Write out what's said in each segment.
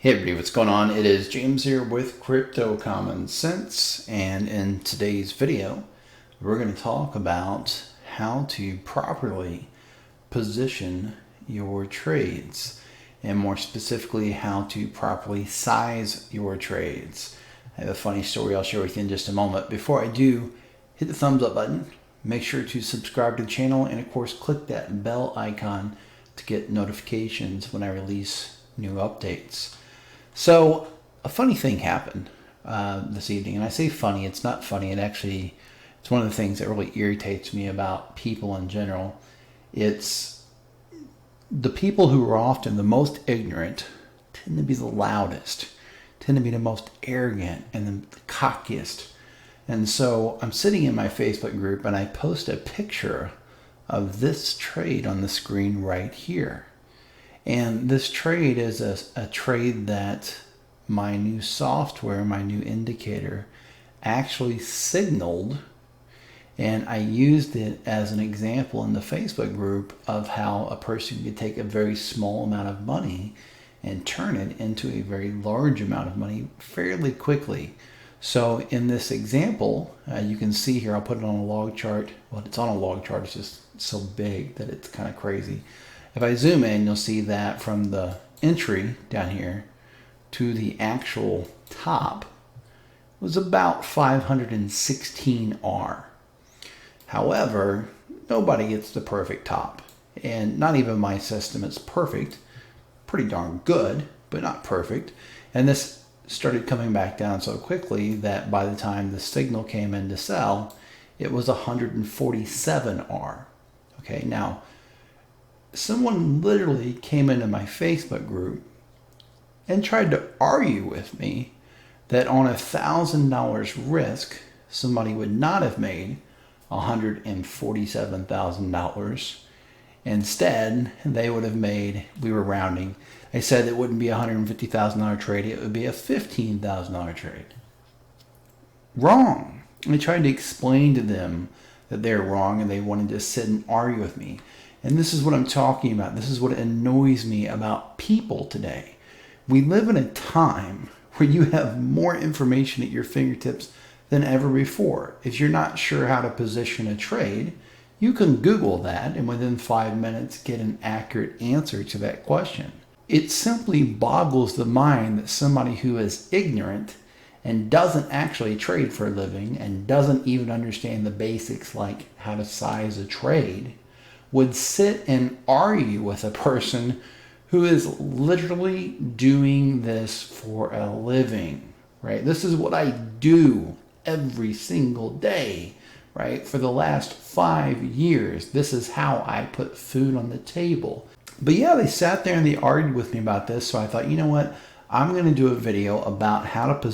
Hey everybody, what's going on? It is James here with Crypto Common Sense, and in today's video, we're going to talk about how to properly position your trades, and more specifically, how to properly size your trades. I have a funny story I'll share with you in just a moment. Before I do, hit the thumbs up button, make sure to subscribe to the channel, and of course, click that bell icon to get notifications when I release new updates. So a funny thing happened this evening, and I say funny, it's not funny. It's one of the things that really irritates me about people in general. It's the people who are often the most ignorant tend to be the loudest, tend to be the most arrogant and the cockiest. And so I'm sitting in my Facebook group and I post a picture of this trade on the screen right here. And this trade is a trade that my new software, my new indicator, actually signaled, and I used it as an example in the Facebook group of how a person could take a very small amount of money and turn it into a very large amount of money fairly quickly. So in this example, you can see here, I'll put it on a log chart. Well, it's on a log chart, it's just so big that it's kind of crazy. If I zoom in, you'll see that from the entry down here to the actual top was about 516 R. However, nobody gets the perfect top, and not even my system is perfect. Pretty darn good, but not perfect. And this started coming back down so quickly that by the time the signal came in to sell, it was 147 R. Okay, now someone literally came into my Facebook group and tried to argue with me that on $1,000 risk, somebody would not have made $147,000. Instead, they would have made, we were rounding, they said it wouldn't be a $150,000 trade, it would be a $15,000 trade. Wrong. I tried to explain to them that they're wrong and they wanted to sit and argue with me. And this is what I'm talking about. This is what annoys me about people today. We live in a time where you have more information at your fingertips than ever before. If you're not sure how to position a trade, you can Google that and within 5 minutes get an accurate answer to that question. It simply boggles the mind that somebody who is ignorant and doesn't actually trade for a living and doesn't even understand the basics like how to size a trade would sit and argue with a person who is literally doing this for a living, right? This is what I do every single day, right? For the last 5 years, this is how I put food on the table. But yeah, they sat there and they argued with me about this. So I thought, you know what? I'm going to do a video about how to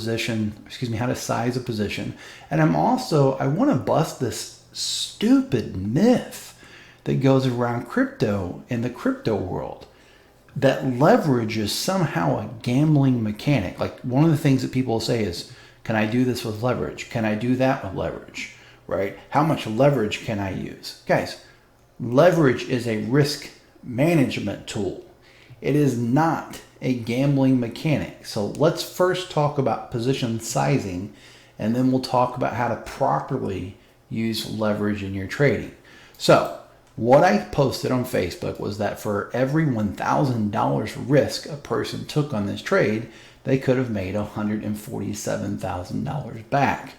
size a position. And I want to bust this stupid myth that goes around crypto in the crypto world, that leverage is somehow a gambling mechanic. Like one of the things that people say is, can I do this with leverage? Can I do that with leverage? Right? How much leverage can I use? Guys, leverage is a risk management tool. It is not a gambling mechanic. So let's first talk about position sizing, and then we'll talk about how to properly use leverage in your trading. So what I posted on Facebook was that for every $1,000 risk a person took on this trade, they could have made $147,000 back.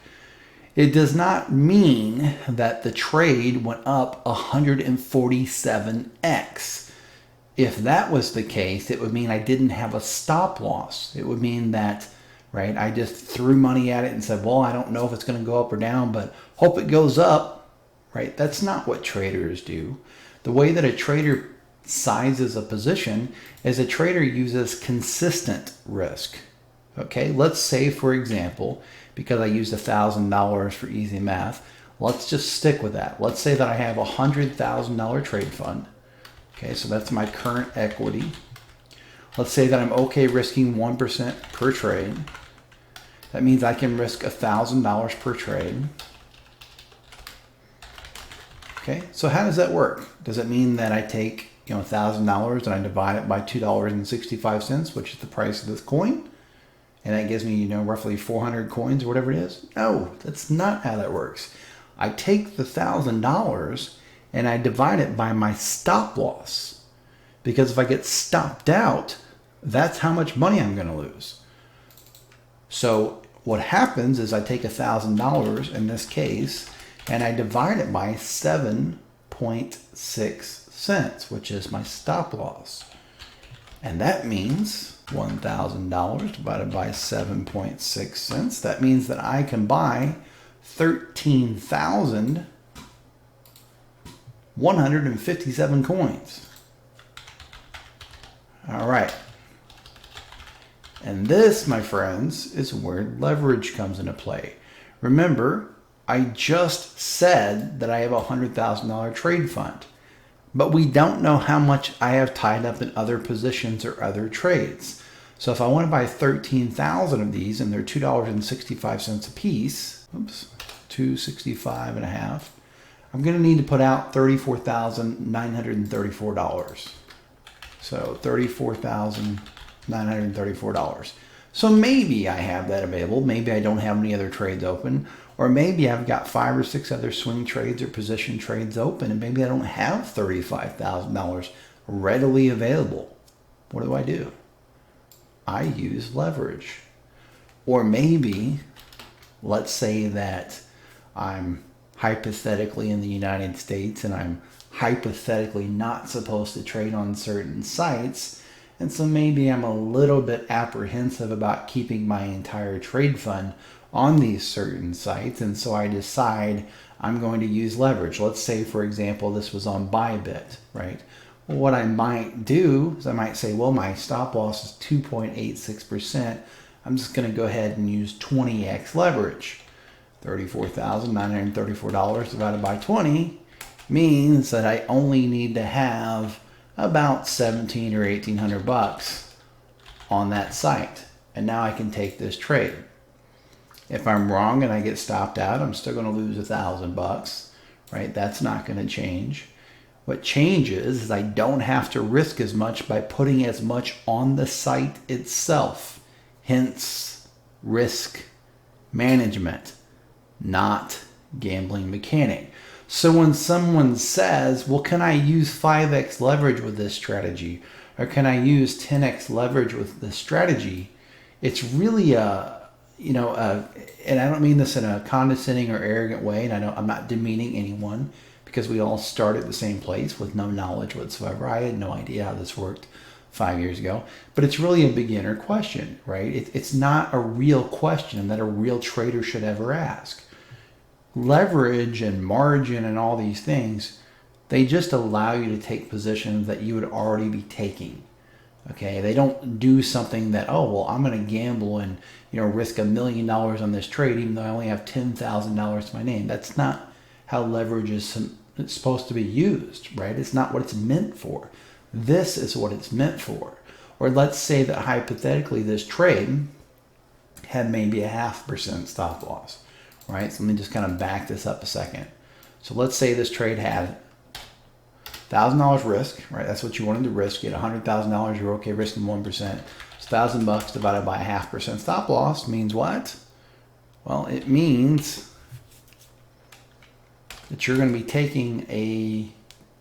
It does not mean that the trade went up 147x. If that was the case, it would mean I didn't have a stop loss. It would mean that, right, I just threw money at it and said, well, I don't know if it's going to go up or down, but hope it goes up. Right? That's not what traders do. The way that a trader sizes a position is a trader uses consistent risk. Okay, let's say, for example, because I used $1,000 for easy math, let's just stick with that. Let's say that I have a $100,000 trade fund. Okay, so that's my current equity. Let's say that I'm okay risking 1% per trade. That means I can risk $1,000 per trade. Okay, so how does that work? Does it mean that I take $1,000 and I divide it by $2.65, which is the price of this coin, and that gives me, roughly 400 coins or whatever it is. No, that's not how that works. I take the $1,000 and I divide it by my stop loss. Because if I get stopped out, that's how much money I'm going to lose. So what happens is I take $1,000 in this case and I divide it by 7.6 cents, which is my stop loss. And that means $1,000 divided by 7.6 cents. That means that I can buy 13,157 coins. All right. And this, my friends, is where leverage comes into play. Remember, I just said that I have a $100,000 trade fund, but we don't know how much I have tied up in other positions or other trades. So if I want to buy 13,000 of these and they're $2.65 a piece, $2.65 and a half, I'm going to need to put out $34,934. So $34,934. So maybe I have that available. Maybe I don't have any other trades open. Or maybe I've got 5 or 6 other swing trades or position trades open. And maybe I don't have $35,000 readily available. What do? I use leverage. Or maybe, let's say that I'm hypothetically in the United States and I'm hypothetically not supposed to trade on certain sites, and so maybe I'm a little bit apprehensive about keeping my entire trade fund on these certain sites, and so I decide I'm going to use leverage. Let's say, for example, this was on Bybit, right? Well, what I might do is I might say, well, my stop loss is 2.86%. I'm just going to go ahead and use 20x leverage. $34,934 divided by 20 means that I only need to have about 17 or 1800 bucks on that site. And now I can take this trade. If I'm wrong and I get stopped out, I'm still going to lose 1,000 bucks, right? That's not going to change. What changes is I don't have to risk as much by putting as much on the site itself. Hence, risk management, not gambling mechanic. So when someone says, well, can I use 5x leverage with this strategy? Or can I use 10x leverage with this strategy? It's really and I don't mean this in a condescending or arrogant way, and I'm not demeaning anyone, because we all start at the same place with no knowledge whatsoever. I had no idea how this worked 5 years ago, but it's really a beginner question, right? It's not a real question that a real trader should ever ask. Leverage and margin and all these things, they just allow you to take positions that you would already be taking. Okay, they don't do something that, oh, well, I'm going to gamble and risk $1 million on this trade even though I only have $10,000 to my name. That's not how leverage is supposed to be used, right? It's not what it's meant for. This is what it's meant for. Or let's say that hypothetically this trade had maybe a 0.5% stop loss, right? So let me just kind of back this up a second. So let's say this trade had $1,000 risk, right? That's what you wanted to risk. You had $100,000, you're okay risking 1%. So $1,000 divided by a 0.5% stop loss means what? Well, it means that you're going to be taking a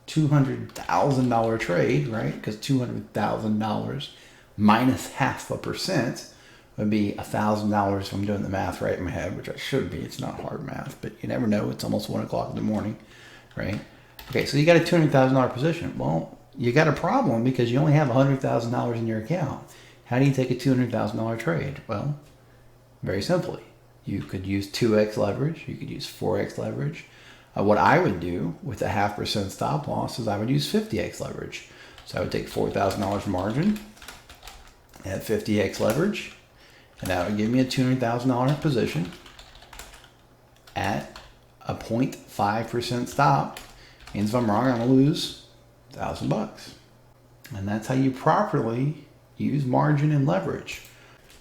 $200,000 trade, right? Because $200,000 minus 0.5% would be $1,000 if I'm doing the math right in my head, which I should be. It's not hard math, but you never know. It's almost 1 o'clock in the morning, right? Okay, so you got a $200,000 position. Well, you got a problem because you only have $100,000 in your account. How do you take a $200,000 trade? Well, very simply, you could use 2x leverage. You could use 4x leverage. What I would do with a 0.5% stop loss is I would use 50x leverage. So I would take $4,000 margin, add 50x leverage, and that would give me a $200,000 position at a 0.5% stop. Means if I'm wrong, I'm gonna lose $1,000. And that's how you properly use margin and leverage.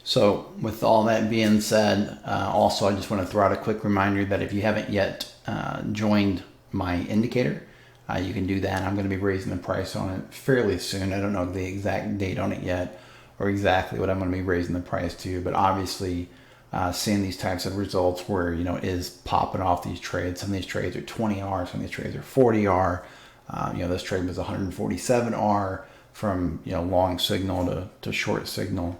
So with all that being said, also I just want to throw out a quick reminder that if you haven't yet joined my indicator, you can do that. I'm going to be raising the price on it fairly soon. I don't know the exact date on it yet, or exactly what I'm going to be raising the price to, but obviously seeing these types of results where, you know, it is popping off these trades. Some of these trades are 20R, some of these trades are 40R. You know, this trade was 147R from, you know, long signal to short signal.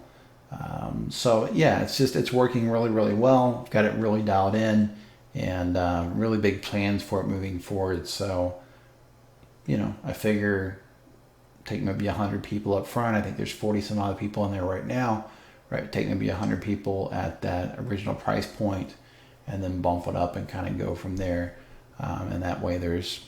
So yeah, it's working really, really well. I've got it really dialed in, and really big plans for it moving forward. So, you know, I figure take maybe 100 people up front. I think there's 40 some odd people in there right now, right? Take maybe 100 people at that original price point, and then bump it up and kind of go from there. And that way there's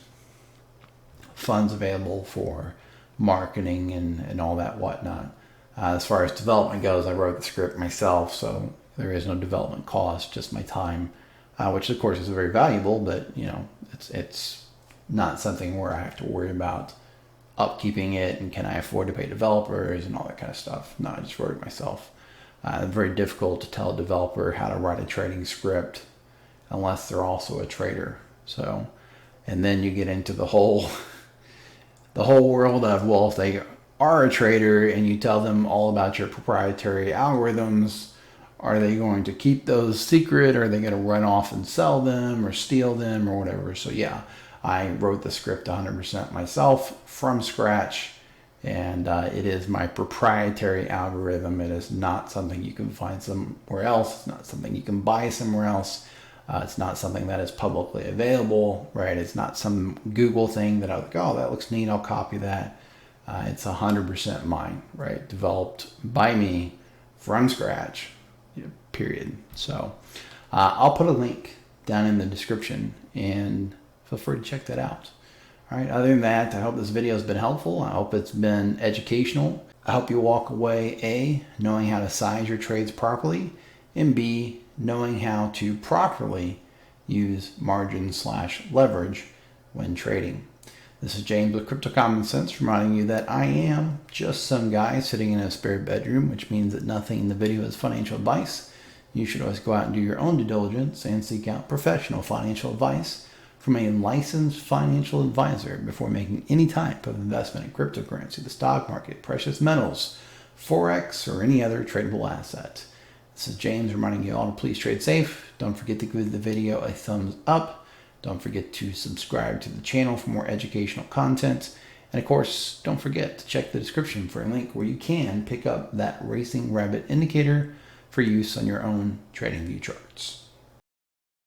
funds available for marketing and all that whatnot. As far as development goes, I wrote the script myself, so there is no development cost, just my time, which of course is very valuable, but you know, it's not something where I have to worry about upkeeping it and can I afford to pay developers and all that kind of stuff. No, I just wrote it myself. It's very difficult to tell a developer how to write a trading script unless they're also a trader. So, and then you get into the whole world of, well, if they are a trader and you tell them all about your proprietary algorithms, are they going to keep those secret? Or are they going to run off and sell them or steal them or whatever? So yeah, I wrote the script 100% myself from scratch, and it is my proprietary algorithm. It is not something you can find somewhere else. It's not something you can buy somewhere else. It's not something that is publicly available, right? It's not some Google thing that I was like, oh, that looks neat, I'll copy that. It's 100% mine, right? Developed by me from scratch, period. So I'll put a link down in the description and feel free to check that out. All right, other than that, I hope this video has been helpful. I hope it's been educational. I hope you walk away, A, knowing how to size your trades properly, and B, knowing how to properly use margin/leverage when trading. This is James with Crypto Common Sense, reminding you that I am just some guy sitting in a spare bedroom, which means that nothing in the video is financial advice. You should always go out and do your own due diligence and seek out professional financial advice from a licensed financial advisor before making any type of investment in cryptocurrency, the stock market, precious metals, Forex, or any other tradable asset. This is James reminding you all to please trade safe. Don't forget to give the video a thumbs up. Don't forget to subscribe to the channel for more educational content. And of course, don't forget to check the description for a link where you can pick up that Racing Rabbit indicator for use on your own TradingView charts.